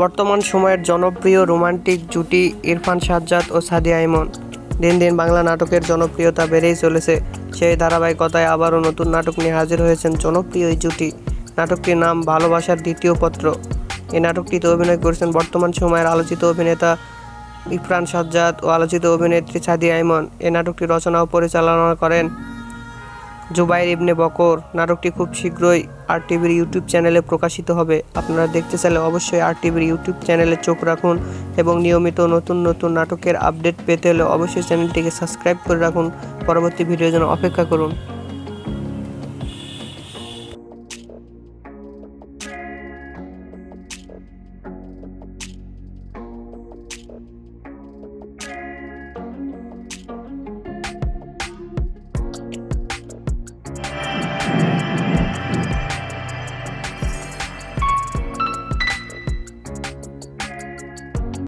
বর্তমান সময়ের জনপ্রিয় রোমান্টিক জুটি ইরফান সাজ্জাদ ও সাদিয়া ইমন। দিন দিন বাংলা নাটকের জনপ্রিয়তা বেড়েই চলেছে। সেই ধারাবাহিকতায় আবারও নতুন নাটক নিয়ে হাজির হয়েছেন জনপ্রিয় এই জুটি। নাটকটির নাম ভালোবাসার দ্বিতীয় পত্র। এই নাটকটিতে অভিনয় করেছেন বর্তমান সময়ের আলোচিত অভিনেতা ইরফান সাজ্জাদ ও আলোচিত অভিনেত্রী সাদিয়া ইমন। এই নাটকটি রচনা ও পরিচালনা করেন জুবাইর ইবনে বকর। নাটকটি খুব শীঘ্রই আরটিভির ইউটিউব চ্যানেলে প্রকাশিত হবে। আপনারা দেখতে চাইলে অবশ্যই আরটিভির ইউটিউব চ্যানেলে চোখ রাখুন এবং নিয়মিত নতুন নতুন নাটকের আপডেট পেতে হলে অবশ্যই চ্যানেলটিকে সাবস্ক্রাইব করে রাখুন। পরবর্তী ভিডিওর জন্য অপেক্ষা করুন।